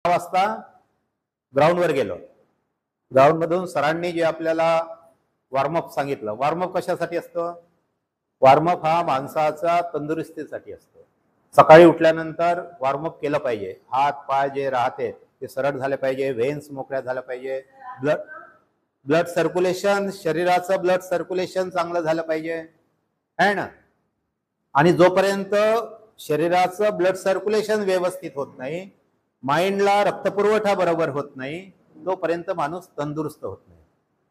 वाजता ग्राउंडवर गेलो. ग्राउंडमधून सरांनी जे आपल्याला वॉर्मअप सांगितलं. वॉर्मअप कशासाठी असतं? वॉर्मअप हा माणसाचा तंदुरुस्तीसाठी असतो. सकाळी उठल्यानंतर वॉर्मअप केलं पाहिजे. हात पाय जे राहते ते सरळ झाले पाहिजे, व्हेन्स मोकळ्या झाल्या पाहिजे, ब्लड सर्क्युलेशन, शरीराचं ब्लड सर्क्युलेशन चांगलं झालं पाहिजे, है ना. आणि जोपर्यंत शरीराचं ब्लड सर्क्युलेशन व्यवस्थित होत नाही, माइंडला रक्तपुरवठा बरोबर होत नाही, तोपर्यंत माणूस तंदुरुस्त होत नाही.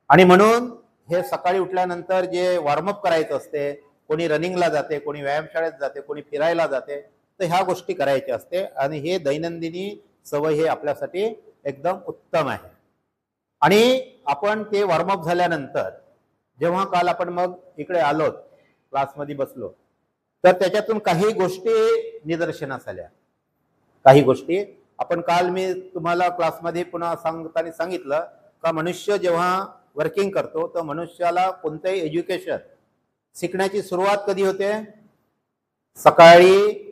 आणि म्हणून हे सकाळी उठल्यानंतर जे वॉर्मअप करायचं असते, कोणी रनिंगला जाते, कोणी व्यायामशाळेत जाते, कोणी फिरायला जाते, तर ह्या गोष्टी करायच्या असते. आणि हे दैनंदिनी सवय हे आपल्यासाठी एकदम उत्तम आहे. आणि आपण ते वॉर्मअप झाल्यानंतर जेव्हा काल आपण मग इकडे आलो, क्लासमध्ये बसलो, तर त्याच्यातून काही गोष्टी निदर्शनास आल्या. काही गोष्टी आपण काल मी तुम्हाला क्लासमध्ये पुन्हा सांगताना सांगितलं का मनुष्य जेव्हा वर्किंग करतो तर मनुष्याला कोणतंही एज्युकेशन शिकण्याची सुरुवात कधी होते? सकाळी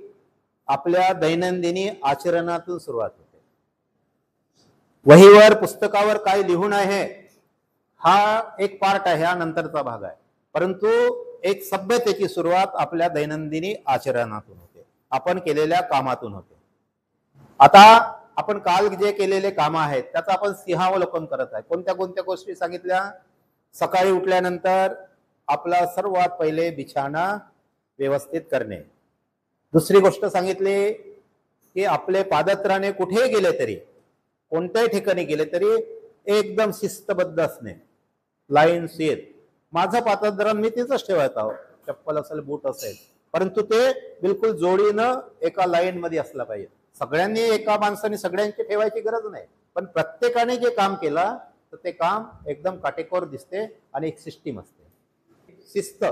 आपल्या दैनंदिनी आचरणातून सुरुवात होते. वहीवर पुस्तकावर काय लिहून आहे हा एक पार्ट आहे, हा नंतरचा भाग आहे. परंतु एक सभ्यतेची सुरुवात आपल्या दैनंदिनी आचरणातून होते, आपण केलेल्या कामातून होते. आता आपण काल जे केलेले कामं आहेत त्याचं आपण सिंहावलोकन करत आहे. कोणत्या कोणत्या गोष्टी सांगितल्या? सकाळी उठल्यानंतर आपला सर्वात पहिले बिछाना व्यवस्थित करणे. दुसरी गोष्ट सांगितली की आपले पादत्राणे कुठेही गेले तरी, कोणत्याही ठिकाणी गेले तरी एकदम शिस्तबद्ध असणे, लाईन शीर. माझं पादत्राण मी तिथंच ठेवत आहोत, चप्पल असेल बूट असेल, परंतु ते बिलकुल जोडीनं एका लाईन मध्ये असलं पाहिजे. सगळ्यांनी एका माणसाने सगळ्यांची ठेवायची गरज नाही, पण प्रत्येकाने जे काम केलं तर ते काम एकदम काटेकोर दिसते आणि एक सिस्टीम असते. शिस्त.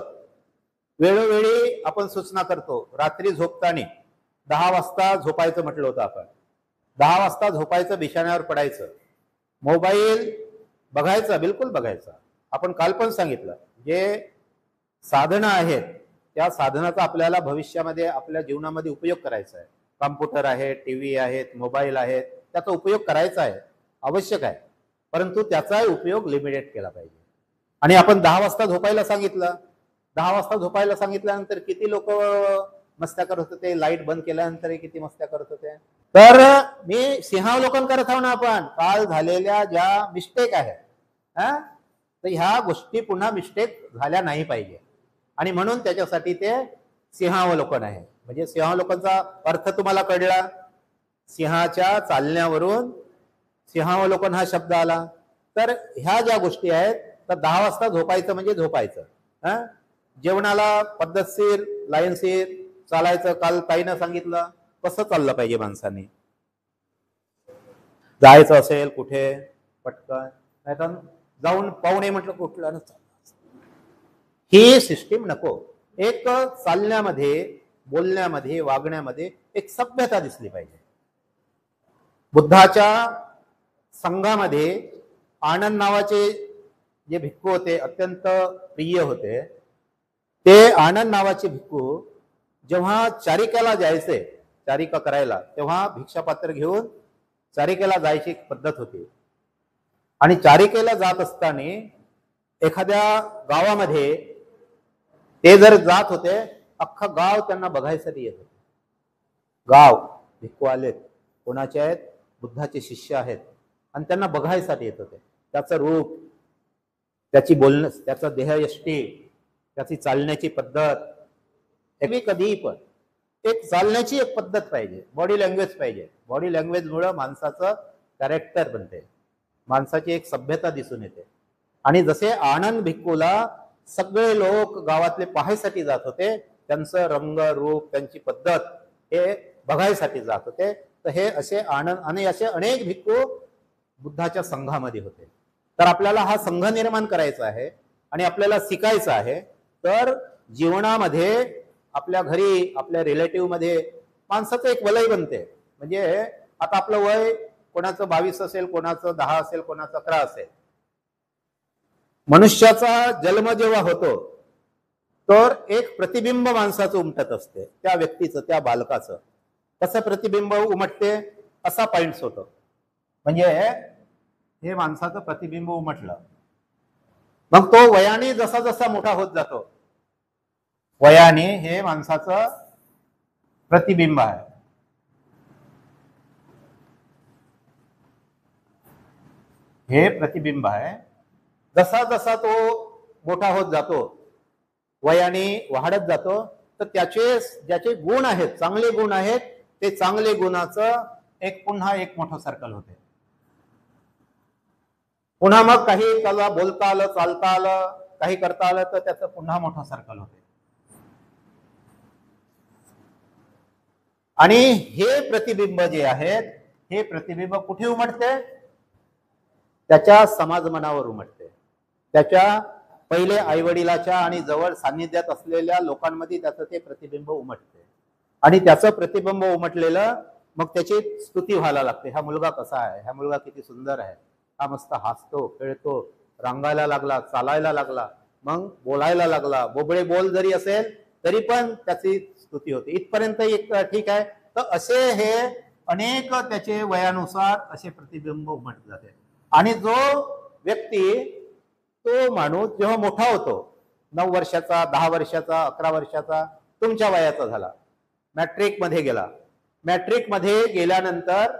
वेळोवेळी आपण सूचना करतो. रात्री झोपताना 10 वाजता झोपायचं म्हटलं होतं आपण. 10 वाजता झोपायचं, बिछाण्यावर पडायचं. मोबाईल बघायचा, बिलकुल बघायचा. आपण काल पण सांगितलं जे साधनं आहेत त्या साधनाचा आपल्याला भविष्यामध्ये आपल्या जीवनामध्ये उपयोग करायचा आहे. कॉम्प्युटर आहे, टीव्ही आहेत, मोबाईल आहेत, त्याचा उपयोग करायचा आहे, आवश्यक आहे, परंतु त्याचा उपयोग लिमिटेड केला पाहिजे. आणि आपण 10 वाजता झोपायला सांगितलं. 10 वाजता झोपायला सांगितल्यानंतर किती लोक मस्त्या करत होते, लाईट बंद केल्यानंतर किती मस्त्या करत होते. तर मी सिंहावलोकन करत आहो ना आपण काल झालेल्या ज्या मिस्टेक आहेत, तर ह्या गोष्टी पुन्हा मिस्टेक झाल्या नाही पाहिजे. आणि म्हणून त्याच्यासाठी ते सिंहावलोकन आहे. म्हणजे सिंहावलोकनचा अर्थ तुम्हाला कळला? सिंहाच्या चालण्यावरून सिंहावलोकन हा शब्द आला. तर ह्या ज्या गोष्टी आहेत, तर 10 वाजता झोपायचं म्हणजे झोपायचं. जेवणाला पद्धतशीर लाईनशीर चालायचं. काल ताईनं सांगितलं कसं चाललं पाहिजे माणसाने. जायचं असेल कुठे पटकन, नाही तर जाऊन पाहू नये म्हटलं कुठलं ना, ही सिस्टीम नको. एक चालण्यामध्ये, बोलण्यामध्ये, वागण्यामध्ये एक सभ्यता दिसली पाहिजे. बुद्धाच्या संघामध्ये आनंद नावाचे जे भिक्खू होते, अत्यंत प्रिय होते. ते आनंद नावाचे भिक्खू जेव्हा चारिकेला जायचे, चारिका करायला, तेव्हा भिक्षापात्र घेऊन चारिकेला जायची पद्धत होती. आणि चारिकेला जात असताना एखाद्या गावामध्ये ते जर जात होते, अख्खा गाव त्यांना बघायसाठी येत होते. गाव भिक्खू आलेत, कोणाचे आहेत? बुद्धाचे शिष्य आहेत, आणि त्यांना बघायसाठी येत होते. त्याचं रूप, त्याची बोलणं, त्याचा देहयष्टी, त्याची चालण्याची पद्धत, कधीही पण एक चालण्याची एक पद्धत पाहिजे, बॉडी लँग्वेज पाहिजे. बॉडी लँग्वेजमुळे माणसाचं कॅरेक्टर बनते, माणसाची एक सभ्यता दिसून येते. आणि जसे आनंद भिक्खूला सगळे लोक गावातले पाहायसाठी जात होते, त्यांचं रंग रूप, त्यांची पद्धत हे बघायसाठी जात होते. तर हे असे आनंद आणि असे अनेक भिक्खू बुद्धाच्या संघामध्ये होते. तर आपल्याला हा संघ निर्माण करायचा आहे आणि आपल्याला शिकायचं आहे. तर जीवनामध्ये, आपल्या घरी, आपल्या रिलेटिव्ह मध्ये माणसाचं एक वलय बनते. म्हणजे आता आपलं वय कोणाचं 22 असेल, कोणाचं 10 असेल, कोणाचं 11 असेल. मनुष्याचा जन्म जेव्हा होतो तर एक प्रतिबिंब माणसाचं उमटत असते, त्या व्यक्तीचं, त्या बालकाचं. कसं प्रतिबिंब उमटते? असा पॉइंट्स होतो. म्हणजे हे माणसाचं प्रतिबिंब उमटलं. मग तो वयाने जसा जसा मोठा होत जातो, वयाने हे माणसाचं प्रतिबिंब आहे. हे प्रतिबिंब आहे. जसा जसा तो मोठा होत जातो, वयाने वाढत जातो, तर त्याचे ज्याचे गुण आहेत, चांगले गुण आहेत, ते चांगले गुणाचं पुन्हा एक मोठं सर्कल होते. पुन्हा मग काही त्याला बोलता आलं, चालता आलं, काही करता आलं, तर त्याचं पुन्हा मोठं सर्कल होते. आणि हे प्रतिबिंब जे आहेत, हे प्रतिबिंब कुठे उमटते? त्याच्या समाज मनावर उमटते. त्याच्या पहिले आईवडिलाच्या आणि जवळ सान्निध्यात असलेल्या लोकांमध्ये त्याचं ते प्रतिबिंब उमटते. आणि त्याचं प्रतिबिंब उमटलेलं मग त्याची स्तुती व्हायला लागते. हा मुलगा कसा आहे, हा मुलगा किती सुंदर आहे, हा मस्त हसतो, खेळतो, रांगायला लागला, चालायला लागला, मग बोलायला लागला, बोबळे बोल जरी असेल तरी पण त्याची स्तुती होते. इथपर्यंत एक ठीक आहे. तर असे हे अनेक त्याचे वयानुसार असे प्रतिबिंब उमटत जाते. आणि जो व्यक्ती, तो माणूस जेव्हा मोठा होतो, 9 वर्षाचा, 10 वर्षाचा, 11 वर्षाचा, तुमच्या वयाचा झाला, मॅट्रिक मध्ये गेला, मॅट्रिक मध्ये गेल्यानंतर,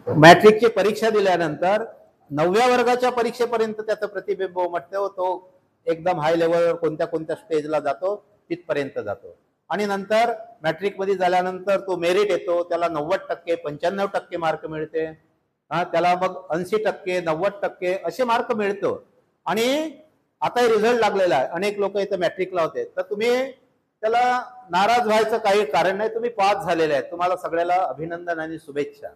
मॅट्रिकची परीक्षा दिल्यानंतर 9व्या वर्गाच्या परीक्षेपर्यंत त्याचं प्रतिबिंब उमटतो. तो एकदम हाय लेवलवर कोणत्या कोणत्या स्टेजला जातो, तिथपर्यंत जातो. आणि नंतर मॅट्रिक मध्ये झाल्यानंतर तो मेरिट येतो, त्याला 90%, 95% मार्क मिळते. त्याला मग 80%, 90% असे मार्क मिळतो. आणि आता रिझल्ट लागलेला आहे, अनेक लोक इथे मॅट्रिकला होते, तर तुम्ही त्याला नाराज व्हायचं काही कारण नाही. तुम्ही पास झालेले आहेत, तुम्हाला सगळ्याला अभिनंदन आणि शुभेच्छा.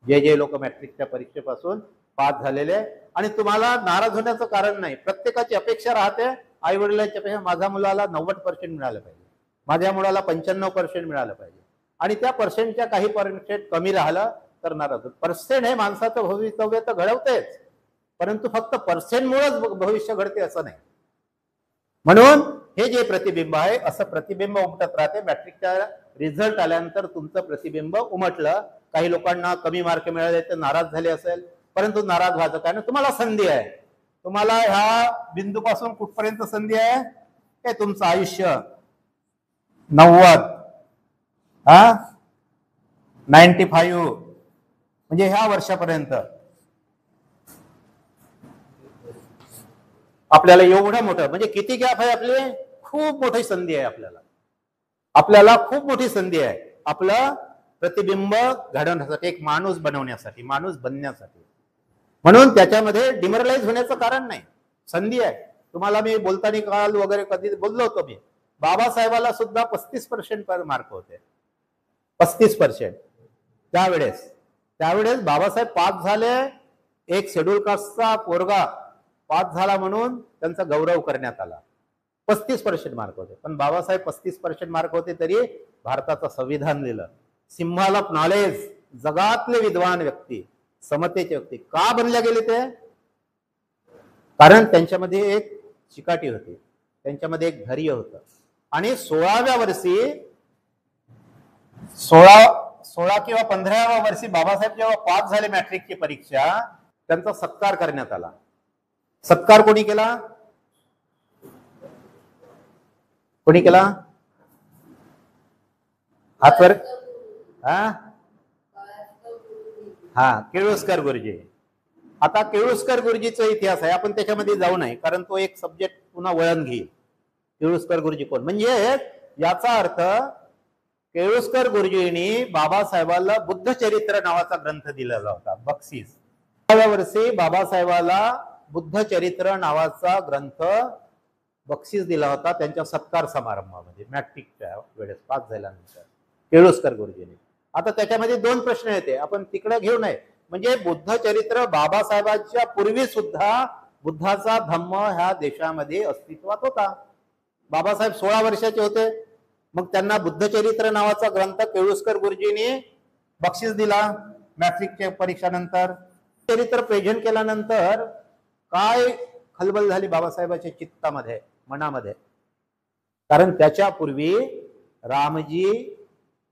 जे लोक मॅट्रिकच्या परीक्षेपासून पास झालेले, आणि तुम्हाला नाराज होण्याचं कारण नाही. प्रत्येकाची अपेक्षा राहते, आई वडिलांची अपेक्षा, माझ्या मुलाला 90% मिळालं पाहिजे, माझ्या मुलाला 95% मिळालं पाहिजे. आणि त्या पर्सेंटच्या काही पर्सेंट कमी राहिलं तर नाराज होत. पर्सेंट हे माणसाचं भवितव्य तर घडवतेच, परंतु फक्त पर्सेंटमुळेच भविष्य घडते असं नाही. म्हणून हे जे प्रतिबिंब आहे, असं प्रतिबिंब उमटत राहते. मॅट्रिकच्या रिझल्ट आल्यानंतर तुमचं प्रतिबिंब उमटलं. काही लोकांना कमी मार्क मिळाले तर नाराज झाले असेल, परंतु नाराज व्हायचं काय नाही. तुम्हाला संधी आहे. तुम्हाला ह्या बिंदूपासून कुठपर्यंत संधी आहे? हे तुमचं आयुष्य 90, 95 म्हणजे ह्या वर्षापर्यंत आपल्याला एवढं मोठं, म्हणजे किती गॅप आहे आपली? खूप मोठी संधी आहे आपल्याला खूप मोठी संधी आहे आपलं प्रतिबिंब घडवण्यासाठी, एक माणूस बनवण्यासाठी, माणूस बनण्यासाठी. म्हणून त्याच्यामध्ये डिमोरलाइज होण्याचं कारण नाही, संधी आहे. तुम्हाला मी बोलताना काल वगैरे कधी बोललो होतो, मी बाबासाहेबाला सुद्धा 35% मार्क होते, 35%. त्यावेळेस बाबासाहेब पास झाले. एक शेड्यूल कास्टचा पोरगा पास झाला म्हणून त्यांचा गौरव करण्यात आला. 35% मार्क होते. पण बाबासाहेब 35% मार्क होते तरी भारताचं संविधान लिहिलं. सिम्बॉल ऑफ नॉलेज, जगातले विद्वान व्यक्ती, समतेचे व्यक्ती का बनले गेले ते? कारण त्यांच्यामध्ये एक चिकाटी होती, त्यांच्यामध्ये एक धैर्य होतं. आणि 16व्या वर्षी 16 किंवा 15व्या वर्षी बाबासाहेब जेव्हा पास झाले मॅट्रिकची परीक्षा, त्यांचा सत्कार करण्यात आला. सत्कार कोणी केला? हातवर केळुस्कर गुरुजी. आता केळुस्कर गुरुजीचा इतिहास आहे, आपण त्याच्यामध्ये जाऊ नये, कारण तो एक सब्जेक्ट पुन्हा वळण घेईल. केळुस्कर गुरुजी कोण? म्हणजे याचा अर्थ केळुस्कर गुरुजींनी बाबासाहेबाला बुद्धचरित्र नावाचा ग्रंथ दिलेला होता, बक्षीस. 16व्या वर्षी बाबासाहेबाला बुद्धचरित्र नावाचा ग्रंथ बक्षीस दिला होता त्यांच्या सत्कार समारंभामध्ये, मॅट्रिकच्या वेळेस पास झाल्यानंतर केळुस्कर गुरुजींनी. आता त्याच्यामध्ये 2 प्रश्न येते, आपण तिकडे घेऊ नये. म्हणजे बुद्धचरित्र, बाबासाहेबांच्या पूर्वी सुद्धा बुद्धाचा धम्म ह्या देशामध्ये अस्तित्वात होता. बाबासाहेब 16 वर्षाचे होते, मग त्यांना बुद्धचरित्र नावाचा ग्रंथ केळुस्कर गुरुजींनी बक्षीस दिला मॅट्रिकच्या परीक्षानंतर. चरित्र प्रेझेंट केल्यानंतर काय खलबल झाली बाबासाहेबांच्या चित्तामध्ये, मनामध्ये. कारण त्याच्यापूर्वी रामजी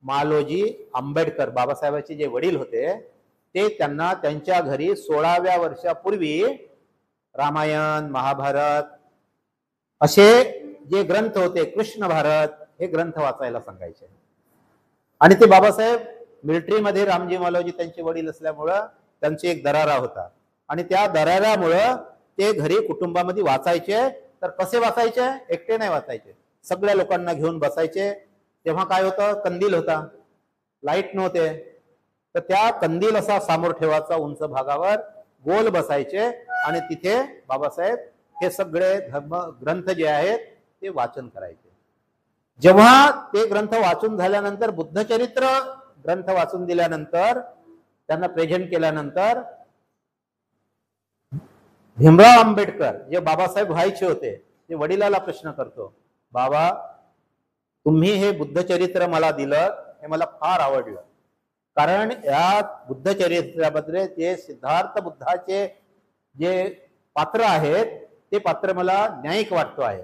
मालोजी आंबेडकर, बाबासाहेबांचे जे वडील होते, ते त्यांना त्यांच्या घरी 16व्या वर्षापूर्वी रामायण, महाभारत असे जे ग्रंथ होते, कृष्ण भारत, हे ग्रंथ वाचायला सांगायचे. आणि ते बाबासाहेब मिलिटरीमध्ये, रामजी मालोजी त्यांचे वडील असल्यामुळं त्यांची एक दरारा होता, आणि त्या दराऱ्यामुळं ते घरी कुटुंबामध्ये वाचायचे. तर कसे वाचायचे? एकटे नाही वाचायचे, सगळ्या लोकांना घेऊन बसायचे. तेव्हा काय होतं, कंदील होता, लाईट नव्हते, तर त्या कंदील असा समोर ठेवायचा उंच भागावर, गोल बसायचे, आणि तिथे बाबासाहेब हे सगळे धर्म ग्रंथ जे आहेत ते वाचन करायचे. जेव्हा ते ग्रंथ वाचून झाल्यानंतर, बुद्धचरित्र ग्रंथ वाचून दिल्यानंतर, त्यांना प्रेझेंट केल्यानंतर, भीमराव आंबेडकर जे बाबासाहेब व्हायचे होते, ते वडिलाला प्रश्न करतो, बाबा तुम्ही हे बुद्धचरित्र मला दिलं, हे मला फार आवडलं, कारण या बुद्धचरित्रामध्ये जे सिद्धार्थ बुद्धाचे जे पात्र आहेत, ते पात्र मला न्यायिक वाटतो आहे,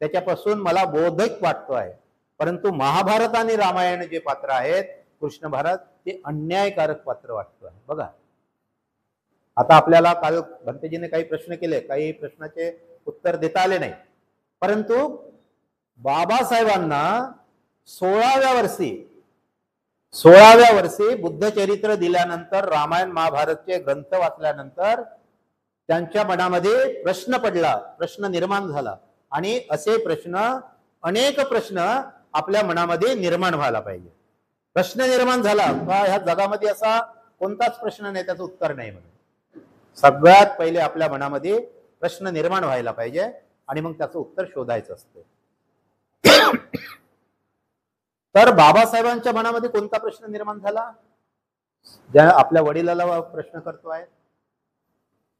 त्याच्यापासून मला बोधक वाटतो आहे. परंतु महाभारत आणि रामायण जे पात्र आहेत, कृष्ण भारत, ते अन्यायकारक पात्र वाटतो आहे. बघा, आता आपल्याला काल भंतेजीने काही प्रश्न केले, काही प्रश्नाचे उत्तर देता आले नाही, परंतु बाबासाहेबांना 16व्या वर्षी बुद्धचरित्र दिल्यानंतर, रामायण महाभारतचे ग्रंथ वाचल्यानंतर त्यांच्या मनामध्ये प्रश्न पडला, प्रश्न निर्माण झाला, आणि असे प्रश्न, अनेक प्रश्न आपल्या मनामध्ये निर्माण व्हायला पाहिजे. प्रश्न निर्माण झाला का ह्या जगामध्ये असा कोणताच प्रश्न नाही त्याचं उत्तर नाही म्हणून. सगळ्यात पहिले आपल्या मनामध्ये प्रश्न निर्माण व्हायला पाहिजे, आणि मग त्याचं उत्तर शोधायचं असतं. तर बाबासाहेबांच्या मनामध्ये कोणता प्रश्न निर्माण झाला? ज्या आपल्या वडिलाला प्रश्न करतोय,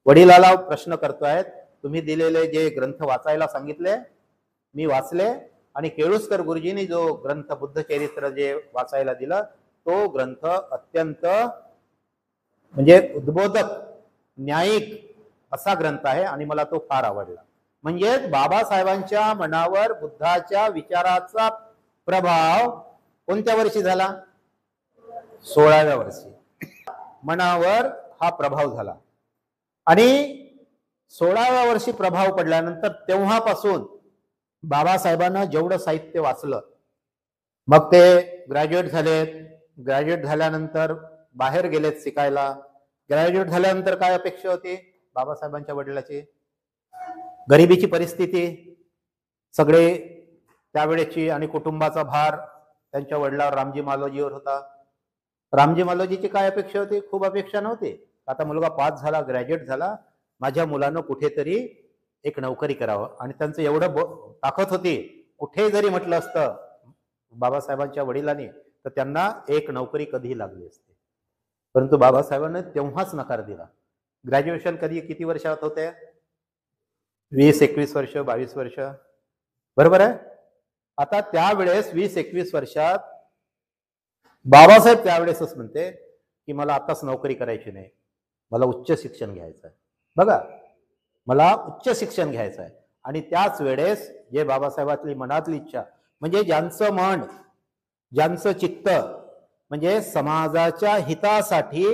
वडिलाला प्रश्न करतोय, तुम्ही दिलेले जे ग्रंथ वाचायला सांगितले, मी वाचले, आणि केळुसकर गुरुजींनी जो ग्रंथ बुद्धचरित्र जे वाचायला दिला, तो ग्रंथ अत्यंत म्हणजे उद्बोधक, न्यायिक असा ग्रंथ आहे, आणि मला तो फार आवडला. म्हणजे बाबासाहेबांच्या मनावर बुद्धाच्या विचाराचा प्रभाव कोणत्या वर्षी झाला? 16व्या वर्षी मनावर हा प्रभाव झाला, आणि 16व्या वर्षी प्रभाव पडल्यानंतर तेव्हापासून बाबासाहेबांना जेवढं साहित्य वाचलं, मग ते ग्रॅज्युएट झालेत, ग्रॅज्युएट झाल्यानंतर बाहेर गेलेत शिकायला. ग्रॅज्युएट झाल्यानंतर काय अपेक्षा होती बाबासाहेबांच्या वडिलाची? गरिबीची परिस्थिती, सगळे त्यावेळेची, आणि कुटुंबाचा भार त्यांच्या वडिलांवर, रामजी मालोजीवर होता. रामजी मालोजीची काय अपेक्षा होती? खूप अपेक्षा नव्हती. आता मुलगा पास झाला, ग्रॅज्युएट झाला, माझ्या मुलानं कुठेतरी एक नोकरी करावं, आणि त्यांचं एवढं ताकद होती, कुठे जरी म्हटलं असतं बाबासाहेबांच्या वडिलांनी, तर त्यांना एक नोकरी कधीही लागली असते. परंतु बाबासाहेबांनी तेव्हाच नकार दिला. ग्रॅज्युएशन किती वर्षात होते? 20-21 वर्ष, 22 वर्ष, बरोबर आहे. आता त्यावेळेस 20-21 वर्षात बाबासाहेब त्यावेळेसच म्हणते की मला आताच नोकरी करायची नाही, मला उच्च शिक्षण घ्यायचं आहे. बघा, मला उच्च शिक्षण घ्यायचं आहे. आणि त्याच वेळेस जे बाबासाहेबांची मनातली इच्छा, म्हणजे ज्यांचं मन, ज्यांचं चित्त म्हणजे समाजाच्या हितासाठी,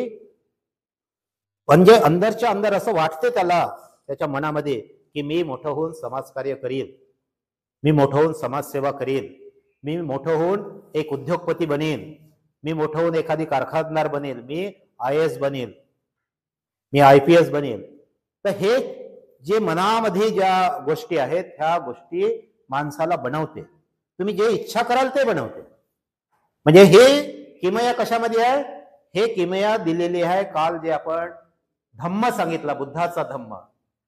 म्हणजे अंदरच्या अंदर असं वाटते त्याला, त्याच्या मनामध्ये की मी मोठं होऊन समाजकार्य करीन, मी मोठं होऊन समाजसेवा करीन, मी मोठं होऊन एक उद्योगपती बनेन, मी मोठं होऊन एखादी कारखानदार बनेल, मी IAS बनेल, मी IPS बनेल. तर हे जे मनामध्ये ज्या गोष्टी आहेत, ह्या गोष्टी माणसाला बनवते. तुम्ही जे इच्छा कराल ते बनवते. म्हणजे हे किमया कशामध्ये आहे? हे किमया दिलेली आहे काल जे आपण धम्म सांगितला, बुद्धाचा धम्म.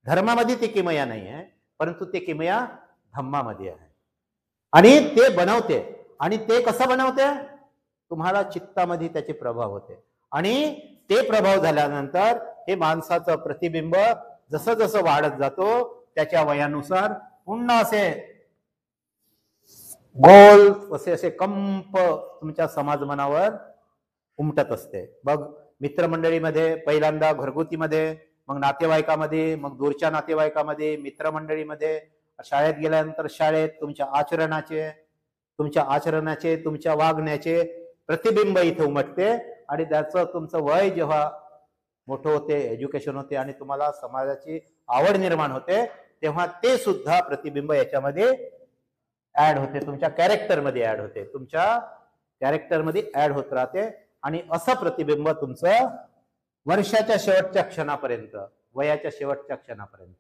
धर्मामध्ये ती किमया नाही आहे, परंतु ते किमया धम्मामध्ये आहे, आणि ते बनवते. आणि ते कसं बनवते? तुम्हाला चित्तामध्ये त्याचे प्रभाव होते, आणि ते प्रभाव झाल्यानंतर हे माणसाचं प्रतिबिंब जसं जसं वाढत जातो, त्याच्या वयानुसार पुन्हा असे गोल असे कंप तुमच्या समाज मनावर उमटत असते. मग मित्रमंडळीमध्ये पहिल्यांदा, घरगुतीमध्ये, मग नातेवाईकामध्ये, मग दूरच्या नातेवाईकामध्ये, मित्रमंडळीमध्ये, शाळेत गेल्यानंतर शाळेत, तुमच्या आचरणाचे, तुमच्या वागण्याचे प्रतिबिंब इथे उमटते आणि त्याचं तुमचं वय जेव्हा मोठं होते, एज्युकेशन होते आणि तुम्हाला समाजाची आवड निर्माण होते, तेव्हा ते सुद्धा प्रतिबिंब याच्यामध्ये ऍड होते, तुमच्या कॅरेक्टरमध्ये ऍड होते, तुमच्या कॅरेक्टरमध्ये ऍड होत राहते आणि असं प्रतिबिंब तुमचं वर्षाच्या शेवटच्या क्षणापर्यंत, वयाच्या शेवटच्या क्षणापर्यंत.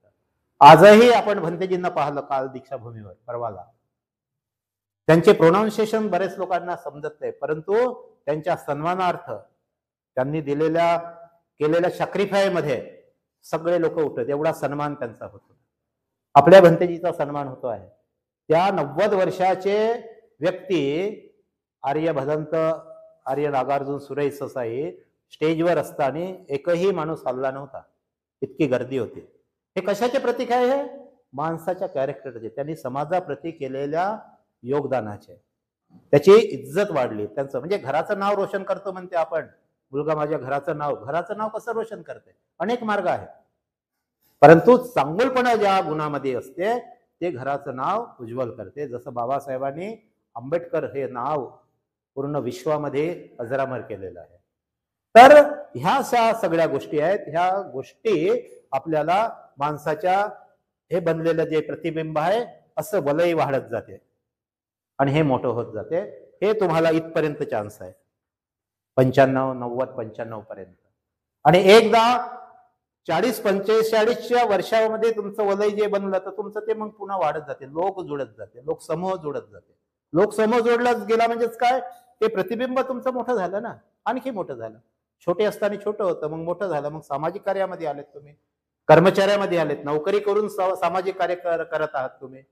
आजही आपण भंतेजींना पाहिलं काल दीक्षाभूमीवर परवाला, त्यांचे प्रोनाउन्सिएशन बरेच लोकांना समजत नाही, परंतु त्यांच्या सन्मानार्थ त्यांनी केलेल्या सॅक्रिफाय मध्ये सगळे लोक उठत, एवढा सन्मान त्यांचा होतो. आपल्या भंतेजीचा सन्मान होतो आहे. त्या 90 वर्षाचे व्यक्ती आर्य भदंत, आर्य नागार्जुन, सुरेश ससाई स्टेजवर असताना एकही माणूस हल्ला नव्हता, इतकी गर्दी होती. हे कशाचे प्रतीक आहे? हे माणसाच्या कॅरेक्टरचे, त्यांनी समाजाप्रती केलेल्या योगदानाचे, त्याची इज्जत वाढली. त्यांचं म्हणजे घराचं नाव रोशन करतो म्हणते आपण, मुलगा माझ्या घराचं नाव कसं रोशन करते? अनेक मार्ग आहेत, परंतु चांगुलपणा ज्या गुणामध्ये असते ते घराचं नाव उज्ज्वल करते. जसं बाबासाहेबांनी आंबेडकर हे नाव पूर्ण विश्वामध्ये अजरामर केलेलं आहे. तर ह्या सगळ्या गोष्टी आहेत. ह्या गोष्टी आपल्याला माणसाच्या हे बनलेलं जे प्रतिबिंब आहे असं वलय वाढत जाते आणि हे मोठं होत जाते. हे तुम्हाला इथपर्यंत चान्स आहे, 95, 90, 95 पर्यंत. आणि एकदा 40-45 वर्षामध्ये तुमचं वलय जे बनलं तर तुमचं ते मग पुन्हा वाढत जाते, लोक जुळत जाते, लोकसमूह जुळत जाते. लोकसमूह जोडलाच गेला म्हणजेच काय, ते प्रतिबिंब तुमचं मोठं झालं ना, आणखी मोठं झालं. छोटे असताना छोटं होतं, मग मोठं झालं, मग सामाजिक कार्यामध्ये आलेत तुम्ही, कर्मचाऱ्यामध्ये आलेत, नोकरी करून सामाजिक कार्य करत आहात तुम्ही,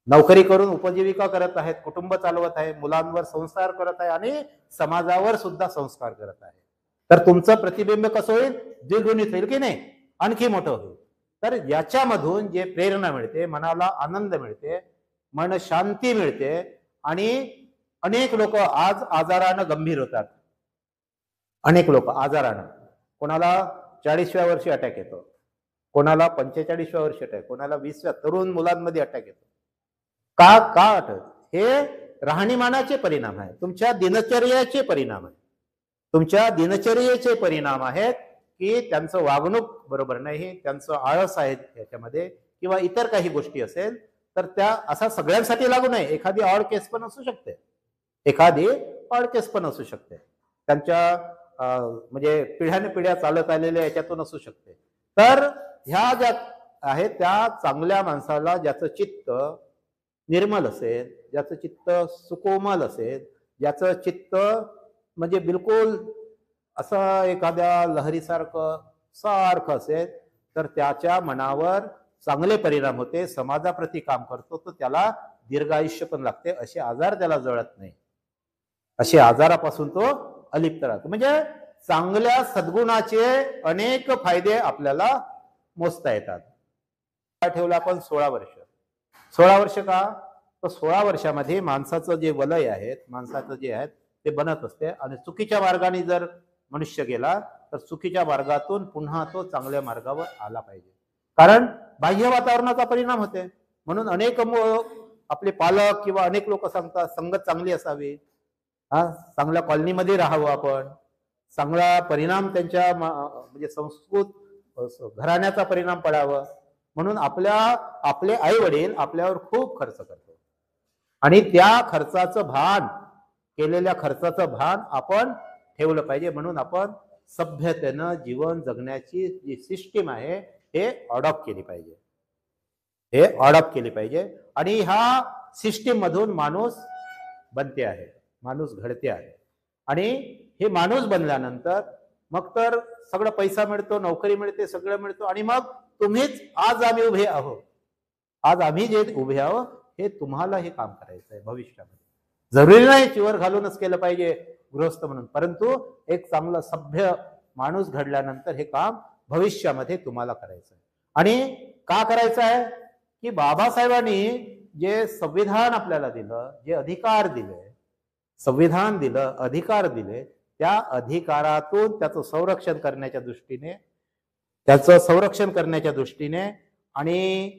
नोकरी करून उपजीविका करत आहेत, कुटुंब चालवत आहे, मुलांवर संस्कार करत आहे आणि समाजावर सुद्धा संस्कार करत आहे. तर तुमचं प्रतिबिंब कसं होईल? द्विगुणित होईल की नाही, आणखी मोठं होईल. तर याच्यामधून जे प्रेरणा मिळते, मनाला आनंद मिळते, मन शांती मिळते आणि अनेक लोक आज आजारानं गंभीर होतात. अनेक लोक आजारानं, कोणाला 40व्या वर्षी अटॅक येतो, कोणाला 45व्या वर्षी अटॅक, कोणाला 20व्या, तरुण मुलांमध्ये अटॅक येतो. का अटक? हे राहणीमानाचे परिणाम आहे, तुमच्या दिनचर्याचे परिणाम आहे, तुमच्या दिनचर्येचे परिणाम आहेत की त्यांचं वागणूक बरोबर नाही, त्यांचं आळस आहे याच्यामध्ये, किंवा इतर काही गोष्टी असेल तर त्या असा सगळ्यांसाठी लागू नाही. एखादी ऑड केस पण असू शकते, एखादी ऑड केस पण असू शकते, त्यांच्या म्हणजे पिढ्या चालत आलेल्या याच्यातून असू शकते. तर ह्या ज्या आहेत त्या चांगल्या माणसाला, ज्याचं चित्त निर्मल असेल, ज्याचं चित्त सुकोमल असेल, ज्याचं चित्त म्हणजे बिलकुल असं एखाद्या लहरीसारखं असेल, तर त्याच्या मनावर चांगले परिणाम होते, समाजाप्रती काम करतो, तर त्याला दीर्घायुष्य पण लागते, असे आजार त्याला जळत नाही, असे आजारापासून तो अलिप्त राहतो. म्हणजे चांगल्या सद्गुणाचे अनेक फायदे आपल्याला मोजता येतात. ठेवलं आपण 16 वर्ष. 16 वर्ष का? तर 16 वर्षामध्ये माणसाचं जे वलय आहे, माणसाचं जे आहे ते बनत असते आणि चुकीच्या मार्गाने जर मनुष्य गेला तर चुकीच्या मार्गातून पुन्हा तो चांगल्या मार्गावर आला पाहिजे, कारण बाह्य वातावरणाचा परिणाम होते. म्हणून अनेक आपले पालक किंवा अनेक लोक सांगतात संगत चांगली असावी, चांगल्या कॉलनीमध्ये राहावं आपण, चांगला परिणाम त्यांच्या म्हणजे संस्कृत घराण्याचा परिणाम पडावं, म्हणून आपले आई वडील आपल्यावर खूप खर्च करतो आणि त्या खर्चाचं भान, केलेल्या खर्चाचं भान आपण ठेवलं पाहिजे. म्हणून आपण सभ्यतेनं जीवन जगण्याची जी सिस्टीम आहे हे अडॉप्ट केली पाहिजे, हे अडॉप्ट केली पाहिजे. आणि ह्या सिस्टीम मधून माणूस बनते आहे, माणूस घडते आहे. आणि हे माणूस बनल्यानंतर मग तर सगळं पैसा मिळतो, नोकरी मिळते, सगळं मिळतो, आणि मग तुम्हीच आज आम्ही उभे आहोत, आज आम्ही जे उभे आहोत हे तुम्हाला हे काम करायचं आहे भविष्यामध्ये. जरुरी नाही चिवर घालूनच केलं पाहिजे गृहस्थ म्हणून, परंतु एक चांगला सभ्य माणूस घडल्यानंतर हे काम भविष्यामध्ये तुम्हाला करायचं आहे. आणि का करायचं आहे की बाबासाहेबांनी जे संविधान आपल्याला दिलं, जे अधिकार दिले, संविधान दिलं, अधिकार दिले, त्या अधिकारातून त्याचं संरक्षण करण्याच्या दृष्टीने, आणि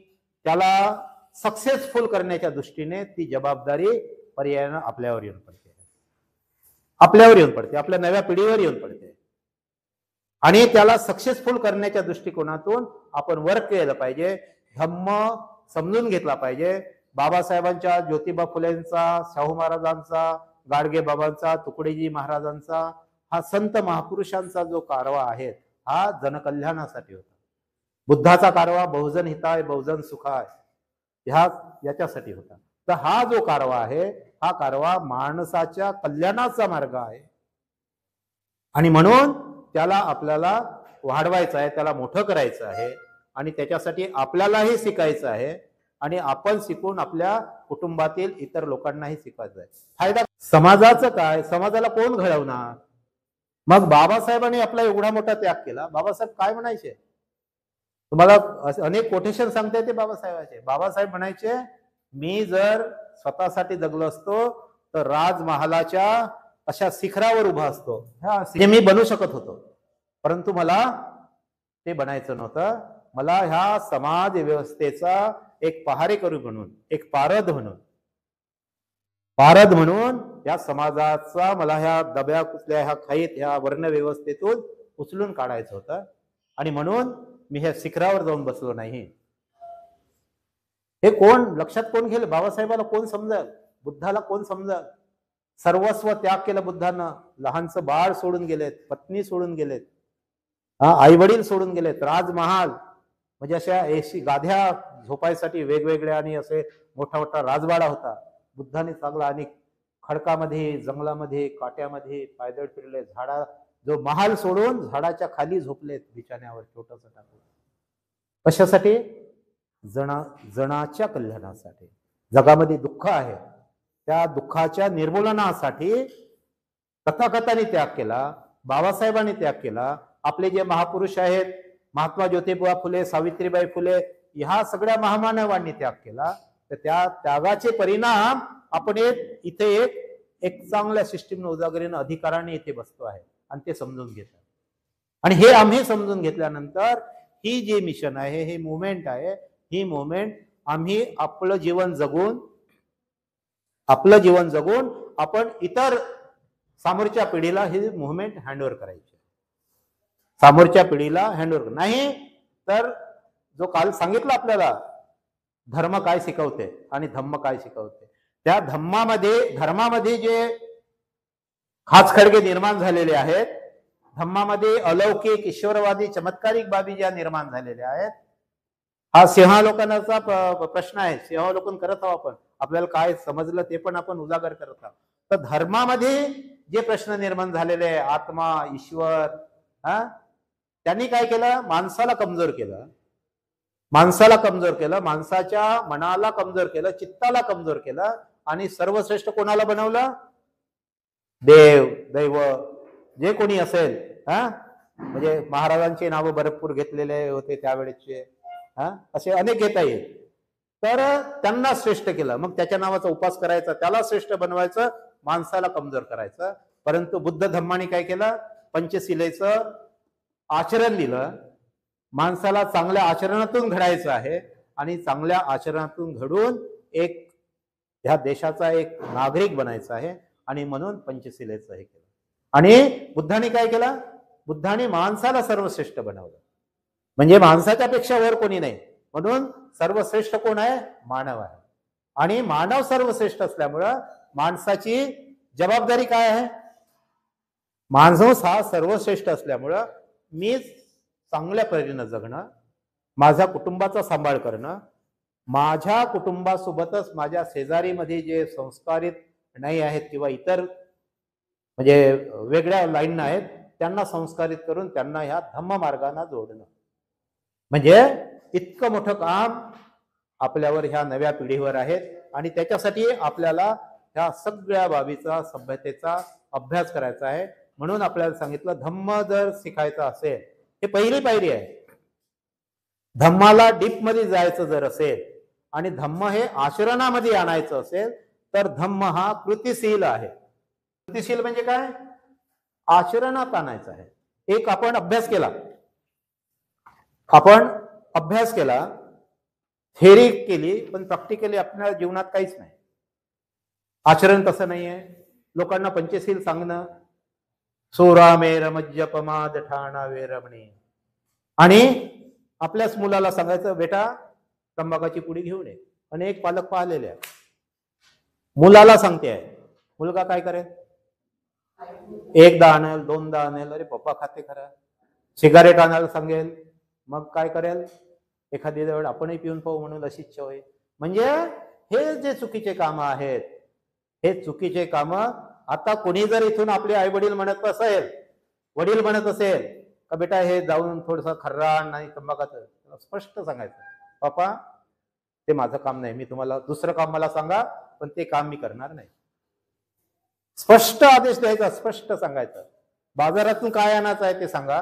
त्याला सक्सेसफुल करण्याच्या दृष्टीने ती जबाबदारी पर्यायानं आपल्यावर येऊन पडते. आपल्यावर येऊन पडते, आपल्या नव्या पिढीवर येऊन पडते. आणि त्याला सक्सेसफुल करण्याच्या दृष्टिकोनातून आपण वर्क केलं पाहिजे. धम्म समजून घेतला पाहिजे. बाबासाहेबांच्या, ज्योतिबा फुलेंचा, शाहू महाराजांचा, गाडगे बाबांचा, तुकडेजी महाराजांचा, हा संत महापुरुषांचा जो कारवा आहे हा जनकल्याणासाठी होता. बुद्धाचा कारवा बहुजन हिताय बहुजन सुखाय याच्यासाठी होता. तर हा जो कारवा आहे हा कारवा माणसाच्या कल्याणाचा मार्ग आहे. आणि म्हणून त्याला आपल्याला वाढवायचं आहे, त्याला मोठं करायचं आहे. आणि त्याच्यासाठी आपल्यालाही शिकायचं आहे आणि आपण शिकून आपल्या कुटुंबातील इतर लोकांनाही शिकवायचं आहे. फायदा समाजाचं काय, समाजाला कोण घडवणार. मग बाबासाहेबांनी आपला एवढा मोठा त्याग केला. बाबासाहेब काय म्हणायचे, तुम्हाला अनेक कोटेशन सांगता येते बाबासाहेबांचे. बाबासाहेब म्हणायचे, मी जर स्वतःसाठी जगलो असतो तर राजमहालाच्या अशा शिखरावर उभा असतो, हे मी बनू शकत होतो. परंतु मला ते बनायचं नव्हतं. मला ह्या समाज व्यवस्थेचा एक पहारेकरू म्हणून, एक पारद म्हणून या समाजाचा मला ह्या दब्या कुठल्या ह्या खाईत ह्या वर्ण व्यवस्थेतून उचलून काढायचं होतं. आणि म्हणून मी ह्या शिखरावर जाऊन बसलो नाही. हे कोण लक्षात कोण घेईल, बाबासाहेबाला कोण समजल, बुद्धाला कोण समजल. सर्वस्व त्याग केलं बुद्धानं. लहानचं बाळ सोडून गेलेत, पत्नी सोडून गेलेत, आई वडील सोडून गेलेत, राजमहाल म्हणजे अशा 80 गाद्या झोपायसाठी वेगवेगळ्या आणि असे मोठा मोठा राजवाडा होता. बुद्धाने चांगला आणि खडकामध्ये, जंगलामध्ये, काट्यामध्ये पायदळ फिरले. झाडा जो महाल सोडून झाडाच्या खाली झोपलेत बिछाण्यावर छोटस टाकून. कशासाठी, जनाच्या कल्याणासाठी. जगामध्ये दुःख आहे, त्या दुःखाच्या निर्मूलनासाठी तथागतांनी त्याग केला, बाबासाहेबांनी त्याग केला. आपले जे महापुरुष आहेत, महात्मा ज्योतिबा फुले, सावित्रीबाई फुले, ह्या सगळ्या महामानवांनी त्याग केला. तर त्या त्यागाचे परिणाम आपण इथे एक चांगल्या सिस्टीमनं उजागरीनं अधिकाराने इथे बसतो आहे आणि ते समजून घेतात. आणि हे आम्ही समजून घेतल्यानंतर ही जी मिशन आहे, ही मुवमेंट आहे, ही मुवमेंट आम्ही आपलं जीवन जगून आपण इतर समोरच्या पिढीला ही मुवमेंट हँडओव्हर करायची. समोरच्या पिढीला हँडओव्हर नाही तर जो काल सांगितलं आपल्याला धर्म काय शिकवते आणि धम्म काय शिकवते, त्या धर्मामध्ये जे खाचखळगे निर्माण झालेले आहेत, धम्मामध्ये अलौकिक ईश्वरवादी चमत्कारिक बाबी ज्या निर्माण झालेल्या आहेत, हा सिंहावलोकनाचा प्रश्न आहे. सिंहावलोकन करत आहोत आपण, आपल्याला काय समजलं ते पण आपण उजागर करत आहोत. तर धर्मामध्ये जे प्रश्न निर्माण झालेले आहे, आत्मा, ईश्वर, त्यांनी काय केलं, माणसाला कमजोर केलं, माणसाच्या मनाला कमजोर केलं, चित्ताला कमजोर केलं. आणि सर्वश्रेष्ठ कोणाला बनवलं, देव दैव जे कोणी असेल, म्हणजे महाराजांचे नाव भरपूर घेतलेले होते त्यावेळेचे, असे अनेक घेता येईल. तर त्यांना श्रेष्ठ केलं. मग त्याच्या नावाचा उपास करायचा, त्याला श्रेष्ठ बनवायचं, माणसाला कमजोर करायचं. परंतु बुद्ध धम्माने काय केलं, पंचशिलेचं आचरण दिलं. माणसाला चांगल्या आचरणातून घडायचं आहे आणि चांगल्या आचरणातून घडून ह्या देशाचा एक नागरिक बनायचा आहे. आणि म्हणून पंचशिलेचं हे केलं. आणि बुद्धाने काय केलं, बुद्धाने माणसाला सर्वश्रेष्ठ बनवलं. म्हणजे माणसाच्या पेक्षा वर कोणी नाही, म्हणून सर्वश्रेष्ठ कोण आहे, मानव आहे. आणि मानव सर्वश्रेष्ठ असल्यामुळं माणसाची जबाबदारी काय आहे, माणूस हा सर्वश्रेष्ठ असल्यामुळं मी चांगल्या परीनं जगणं, माझ्या कुटुंबाचा सांभाळ करणं, माझ्या कुटुंबासोबतच माझ्या शेजारीमध्ये जे संस्कारित नाही आहेत किंवा इतर म्हणजे वेगळ्या लाईन आहेत, त्यांना संस्कारित करून त्यांना ह्या धम्म मार्गाने जोडणं. म्हणजे इतकं मोठं काम आपल्यावर ह्या नव्या पिढीवर आहेत. आणि त्याच्यासाठी आपल्याला ह्या सगळ्या बाबीचा, सभ्यतेचा अभ्यास करायचा आहे. म्हणून आपल्याला सांगितलं, धम्म जर शिकायचं असेल, हे पहिली पायरी आहे. धम्माला डीप मध्ये जायचं जर असेल आणि धम्म हे आचरणामध्ये आणायचं असेल तर धम्म हा कृतिशील आहे. कृतिशील म्हणजे काय, आचरणात आणायचं आहे. एक आपण अभ्यास केला, थेरी केली, पण प्रॅक्टिकली आपल्या जीवनात काहीच नाही. आचरण तसं नाहीये. लोकांना पंचशील सांगणं, सोरामेर मज्जपमाद ठाणा वेरमणे, आणि आपल्याच मुलाला सांगायचं बेटा तंबाखाची पुडी घेऊन ये. अनेक पालक पाहिलेले आहेत. मुलाला सांगते आहे, मुलगा काय करेल, एकदा आणेल, दोनदा आणेल, अरे पप्पा खाते खरा. सिगारेट आणायला सांगेल, मग काय करेल, एखादी वेळ आपणही पिऊन पाहू म्हणून अशी इच्छा होईल. म्हणजे हे जे चुकीचे कामं आहेत, हे चुकीचे कामं. आता कोणी जर इथून आपले आई वडील म्हणत असेल, वडील म्हणत असेल का बेटा हे जाऊन थोडंसं खर्रा नाही तंबाखाचं, स्पष्ट सांगायचं, पापा ते माझं काम नाही, मी तुम्हाला दुसरं काम मला सांगा, पण ते काम मी करणार नाही. स्पष्ट आदेश द्यायचा, स्पष्ट सांगायचं. बाजारातून काय आणायचं आहे ते सांगा,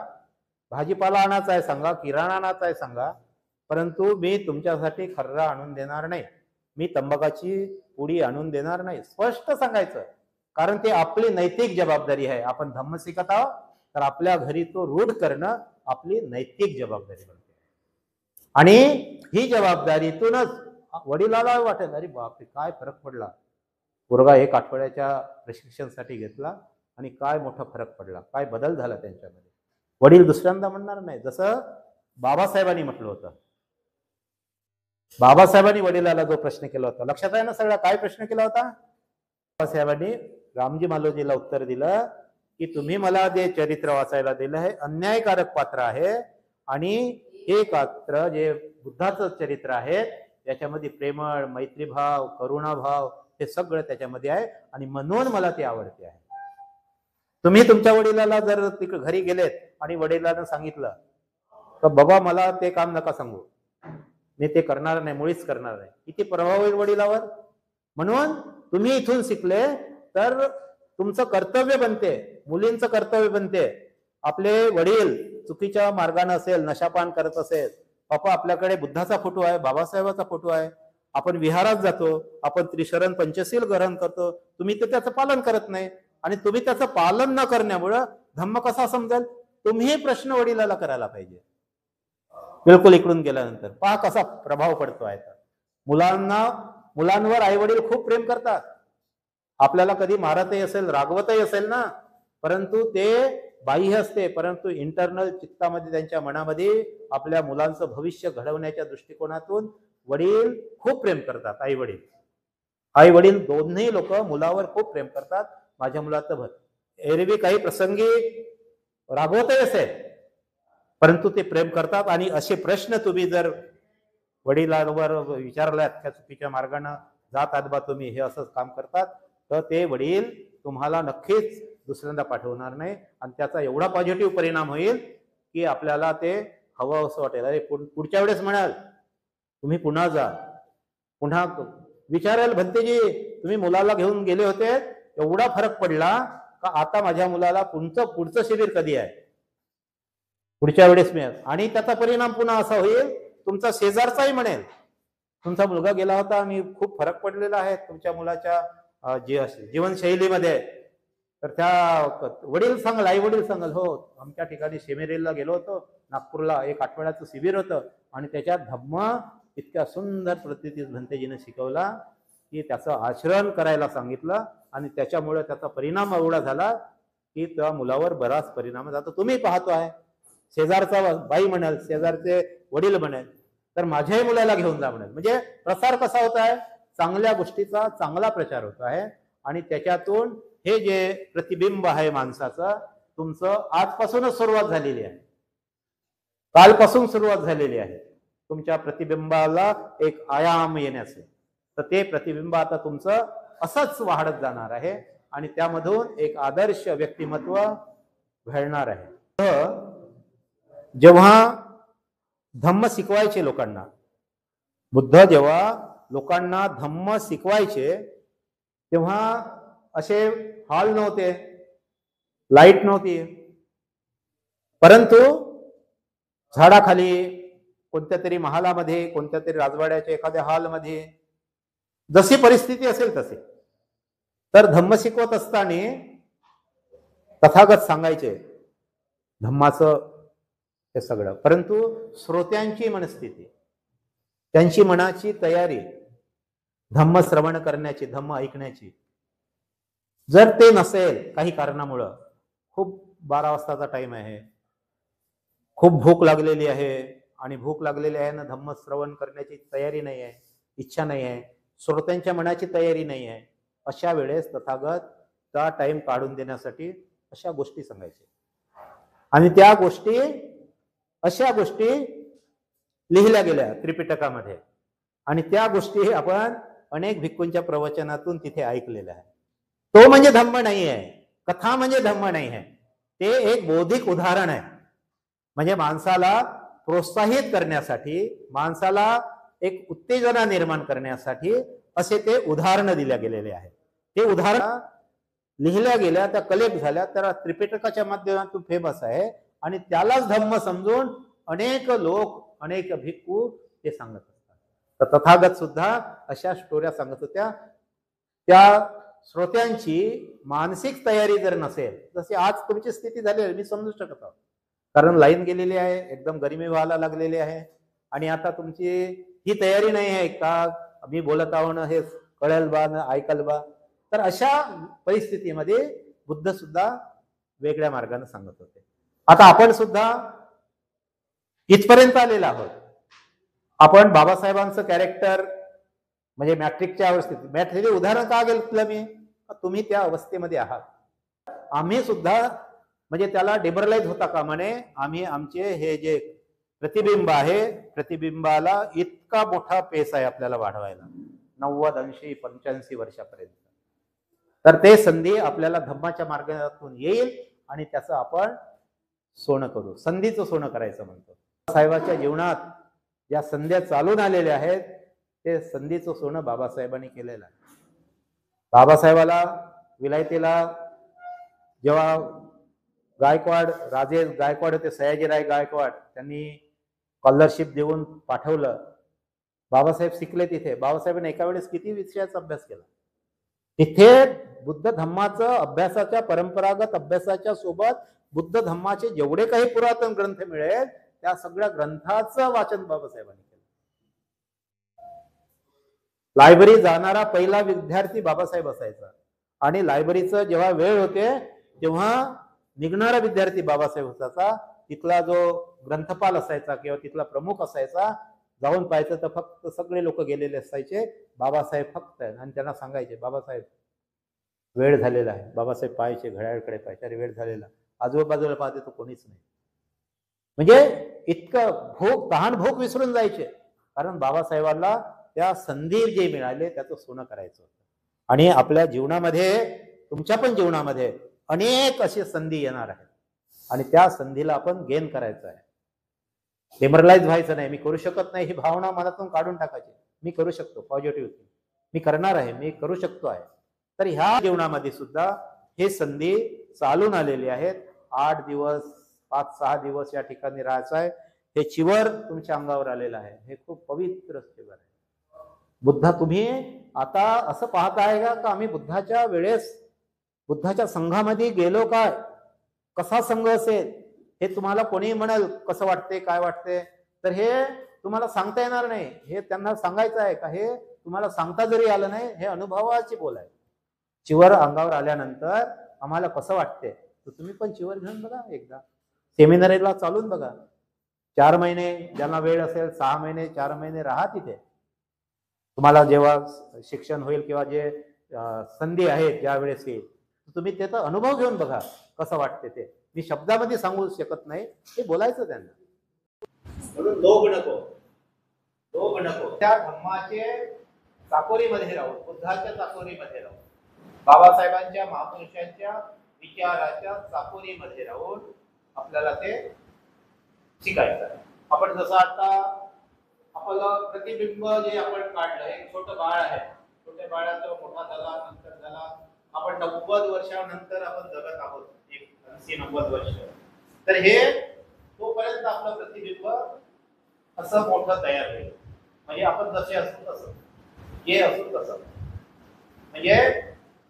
भाजीपाला आणायचा आहे सांगा, किराणा आणायचा आहे सांगा, परंतु मी तुमच्यासाठी खर्रा आणून देणार नाही, मी तंबाखाची पुडी आणून देणार नाही. स्पष्ट सांगायचं, कारण ते आपली नैतिक जबाबदारी आहे. आपण धम्म शिकत आहोत तर आपल्या घरी तो रूढ करणं आपली नैतिक जबाबदारी बनते. आणि ही जबाबदारीतूनच वडिलाला वाटेल अरे बापरे काय फरक पडला, पोरगा 1 आठवड्याच्या प्रशिक्षणासाठी घेतला आणि काय मोठा फरक पडला, काय बदल झाला त्यांच्यामध्ये. वडील दुसऱ्यांदा म्हणणार नाही. जसं बाबासाहेबांनी म्हटलं होतं, बाबासाहेबांनी वडिलाला जो प्रश्न केला होता, लक्षात आहे ना सगळा, काय प्रश्न केला होता बाबासाहेबांनी? रामजी मालोजीला उत्तर दिलं की तुम्ही मला जे चरित्र वाचायला दिलं हे अन्यायकारक पात्र आहे, आणि हे पात्र जे बुद्धाचं चरित्र आहे त्याच्यामध्ये प्रेमळ, मैत्रीभाव, करुणाभाव हे सगळं त्याच्यामध्ये आहे, आणि म्हणून मला ते आवडते आहे. तुम्ही तुमच्या वडिलाला जर तिकडे घरी गेलेत आणि वडिलांना सांगितलं तर बाबा मला ते काम नका सांगू, मी ते करणार नाही, मुळीच करणार नाही, किती प्रभाव होईल वडिलावर. म्हणून तुम्ही इथून शिकले तर तुमचं कर्तव्य बनते, मुलींचं कर्तव्य बनते. आपले वडील चुकीच्या मार्गाने असेल, नशापान करत असेल, बापा आपल्याकडे बुद्धाचा फोटो आहे, बाबासाहेबाचा फोटो आहे, आपण विहारात जातो, आपण त्रिशरण पंचशील ग्रहण करतो, तुम्ही तर त्याचं पालन करत नाही, आणि तुम्ही त्याचं पालन न करण्यामुळं धम्म कसा समजेल, तुम्ही प्रश्न वडिलाला करायला पाहिजे. बिलकुल इकडून गेल्यानंतर पहा कसा प्रभाव पडतो आहे. मुलांवर आई वडील खूप प्रेम करतात, आपल्याला कधी मारतही असेल, रागवतही असेल ना, परंतु ते बाह्य असते, परंतु इंटरनल चित्तामध्ये त्यांच्या मनामध्ये आपल्या मुलांचं भविष्य घडवण्याच्या दृष्टिकोनातून वडील खूप प्रेम करतात. आई वडील दोन्ही लोक मुलावर खूप प्रेम करतात. माझ्या मुलाचं भर एरवी काही प्रसंगी रागवतही असेल, परंतु ते प्रेम करतात. आणि असे प्रश्न तुम्ही जर वडिलांवर विचारल्यात त्या चुकीच्या मार्गाने जात आहात बा तुम्ही, हे असं काम करतात, तर ते वडील तुम्हाला नक्कीच दुसऱ्यांदा पाठवणार नाही, आणि त्याचा एवढा पॉझिटिव्ह परिणाम होईल की आपल्याला ते हवं असं वाटेल. अरे पुढच्या वेळेस म्हणाल तुम्ही पुन्हा जा, पुन्हा विचाराल भंतेजी तुम्ही मुलाला घेऊन गेले होते, एवढा फरक पडला का आता माझ्या मुलाला पुढचं शिबिर कधी आहे, पुढच्या वेळेस मिळेल. आणि त्याचा परिणाम पुन्हा असा होईल, तुमचा शेजारचाही म्हणेल तुमचा मुलगा गेला होता आणि खूप फरक पडलेला आहे तुमच्या मुलाच्या जीवनशैलीमध्ये, तर त्या वडील सांगाल, आई वडील सांगाल हो आमच्या ठिकाणी शिमेरेला गेलो होतो, नागपूरला 1 आठवड्याचं शिबिर होतं, आणि त्याच्यात धम्म इतक्या सुंदर पद्धतीत भंतेजीने शिकवला की त्याचं आचरण करायला सांगितलं, आणि त्याच्यामुळे त्याचा परिणाम एवढा झाला की त्या मुलावर बराच परिणाम जातो. तुम्ही पाहतो आहे, शेजारचा बाई म्हणाल, शेजारचे वडील म्हणाल, तर माझ्याही मुलाला घेऊन जा म्हणाल. म्हणजे प्रसार कसा होत आहे, चांगल्या गोष्टीचा चांगला प्रचार होत आहे, आणि त्याच्यातून हे जे प्रतिबिंब आहे माणसाचं, तुमचं आजपासूनच सुरुवात झालेली आहे, कालपासून सुरुवात झालेली आहे तुमच्या प्रतिबिंबाला एक आयाम येण्याचे. तर ते प्रतिबिंब आता तुमचं असंच वाढत जाणार आहे, आणि त्यामधून एक आदर्श व्यक्तिमत्व घडणार आहे. तर जेव्हा धम्म शिकवायचे लोकांना, बुद्ध जेव्हा लोकांना धम्म शिकवायचे तेव्हा असे हॉल नव्हते, लाईट नव्हती, परंतु झाडाखाली कोणत्या तरी महालामध्ये, कोणत्या तरी राजवाड्याच्या एखाद्या हॉलमध्ये जशी परिस्थिती असेल तसे. तर धम्म शिकवत असताना तथागत सांगायचे धम्माचं हे सगळं, परंतु श्रोत्यांची मनस्थिती, त्यांची मनाची तयारी धम्म श्रवण करण्याची, धम्म ऐकण्याची, जर ते नसेल काही कारणामुळं, खूप 12 वाजताचा टाइम आहे, खूप भूक लागलेली आहे आणि भूक लागलेली आहे ना, धम्म श्रवण करण्याची तयारी नाही आहे, इच्छा नाही आहे, श्रोत्यांच्या मनाची तयारी नाही आहे, अशा वेळेस तथागत त्या टाइम काढून देण्यासाठी अशा गोष्टी सांगायचे. आणि त्या गोष्टी, अशा गोष्टी लिहिल्या गेल्या त्रिपिटकामध्ये आणि त्या गोष्टी आपण अनेक भिक्खूंच्या प्रवचनातून तिथे ऐकलेल्या आहे. तो म्हणजे धम्म नाही आहे, कथा म्हणजे धम्म नाही आहे, ते एक बौद्धिक उदाहरण आहे. म्हणजे माणसाला प्रोत्साहित करण्यासाठी, माणसाला एक उत्तेजना निर्माण करण्यासाठी असे ते उदाहरण दिल्या गेलेले आहे. ते उदाहरण लिहिल्या गेल्या, त्या कलेक्ट झाल्या, तर त्रिपिटकाच्या माध्यमातून फेमस आहे आणि त्यालाच धम्म समजून अनेक लोक, अनेक भिक्खू ते सांगत असतात. तर तथागत सुद्धा अशा स्टोऱ्या सांगत होत्या. त्या श्रोत्यांची मानसिक तयारी जर नसेल, जशी आज तुमची स्थिती झाली आहे मी समजू शकत आहोत, कारण लाईन गेलेली आहे, एकदम गरमी व्हायला लागलेली आहे आणि आता तुमची ही तयारी नाही आहे का मी बोलत आहो ना हे कळेल बा ना ऐकल बा. तर अशा परिस्थितीमध्ये बुद्ध सुद्धा वेगळ्या मार्गाने सांगत होते. आता आपण सुद्धा इथपर्यंत आलेलो आहोत. आपण बाबासाहेबांचं कॅरेक्टर म्हणजे मॅट्रिकच्या अवस्थेत, मॅट्रिकचे उदाहरण का घेतलं मी, तुम्ही त्या अवस्थेमध्ये आहात. आम्ही सुद्धा म्हणजे त्याला डिमरलाइज होता कामा नये. आम्ही आमचे हे जे प्रतिबिंब आहे, प्रतिबिंबाला इतका मोठा पेस आहे आपल्याला वाढवायला 90, 80, 85 वर्षापर्यंत. तर ते संधी आपल्याला धम्माच्या मार्गातून येईल आणि त्याचं आपण सोनं करू, संधीचं सोनं करायचं म्हणतो. साहेबाच्या जीवनात ज्या संध्या चालून आलेल्या आहेत ते संधीचं सोनं बाबासाहेबांनी केलेलं आहे. बाबासाहेबाला विलायतेला जेव्हा गायकवाड, राजे गायकवाड होते, सयाजीराय गायकवाड, त्यांनी स्कॉलरशिप देऊन पाठवलं. बाबासाहेब शिकले तिथे. बाबासाहेबांनी एका वेळेस किती विषयाचा अभ्यास केला. तिथे बुद्ध धम्माचं अभ्यासाच्या, परंपरागत अभ्यासाच्या सोबत बुद्ध धम्माचे जेवढे काही पुरातन ग्रंथ मिळेल त्या सगळ्या ग्रंथाचं वाचन बाबासाहेबांनी केलं. लायब्ररी जाणारा पहिला विद्यार्थी बाबासाहेब असायचा आणि लायब्ररीचं जेव्हा वेळ होते तेव्हा निघणारा विद्यार्थी बाबासाहेब असायचा. तिथला जो ग्रंथपाल असायचा किंवा तिथला प्रमुख असायचा, जाऊन पाहायचं तर फक्त सगळे लोक गेलेले असायचे, बाबासाहेब फक्त, आणि त्यांना सांगायचे बाबासाहेब वेळ झालेला आहे. बाबासाहेब पाहायचे, घड्याळकडे पाहायचे, अरे वेळ झालेला. आजूबाजूला पाहते तर कोणीच नाही. म्हणजे इतकं भूक, तहान भूक विसरून जायचे, कारण बाबासाहेबांना त्या संधी जे मिळाले त्याचं सोनं करायचं होतं. आणि आपल्या जीवनामध्ये, तुमच्या पण जीवनामध्ये अनेक अशी संधी येणार आहेत आणि त्या संधीला आपण गेन करायचं आहे. डेमरलाइज व्हायचं नाही, मी करू शकत नाही ही भावना मनातून काढून टाकायची. मी करू शकतो, पॉझिटिव्ह, मी करणार आहे, मी करू शकतो आहे. तर ह्या जीवनामध्ये सुद्धा हे संधी चालून आलेली आहेत. 8 दिवस, 5-6 दिवस या ठिकाणी राहायचं आहे. हे चिवर तुमच्या अंगावर आलेलं आहे. हे खूप पवित्र चिवर आहे. बुद्धा, तुम्ही आता असं पाहताय का आम्ही बुद्धाच्या वेळेस बुद्धाच्या संघामध्ये गेलो काय, कसा संघ असेल हे तुम्हाला कोणी म्हणाल कसं वाटते, काय वाटते, तर हे तुम्हाला सांगता येणार नाही. हे त्यांना सांगायचं आहे का, हे तुम्हाला सांगता जरी आलं नाही, हे अनुभवाची बोल आहे. चिवर अंगावर आल्यानंतर आम्हाला कसं वाटते, तर तुम्ही पण चिवर घेऊन बघा, एकदा सेमिनारीला चालून बघा. 4 महिने ज्यांना वेळ असेल, 6 महिने, 4 महिने राहा तिथे. तुम्हाला जेव्हा शिक्षण होईल किंवा जे संधी आहेत ज्या वेळेस येईल, तुम्ही त्याचा अनुभव घेऊन बघा कसं वाटते ते. मी शब्दामध्ये सांगू शकत नाही, ते बोलायचं त्यांना. म्हणून लोभ नको, लोभ नको. त्या धम्माचे चाकोरीमध्ये राहून, बुद्धाच्या चाकोरीमध्ये राहून, बाबासाहेबांच्या, महापुरुषांच्या विचाराच्या चाकोरीमध्ये राहून आपल्याला ते शिकायचं आहे. आपण जसं आता आपलं प्रतिबिंब जे आपण काढलं, एक छोटं बाळ आहे, छोट्या बाळाचा मोठा झाला, नंतर झाला, आपण 90 वर्षानंतर आपण जगत आहोत, 80-90 वर्ष. तर हे तोपर्यंत आपलं प्रतिबिंब असं मोठं तयार होईल. म्हणजे आपण जसे असतो तसं, जे असू तसं, म्हणजे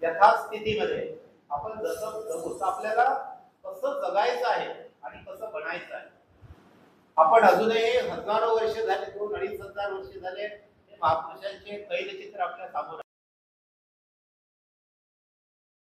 यथास्थितीमध्ये आपण जसं जगू, आपल्याला कसं जगायचं आहे आणि कसं बनायचं आहे. आपण अजूनही हजारो वर्ष झाले, 2-2.5 हजार वर्ष झाले महापुरुषांचे पहिले चित्र आपल्या समोर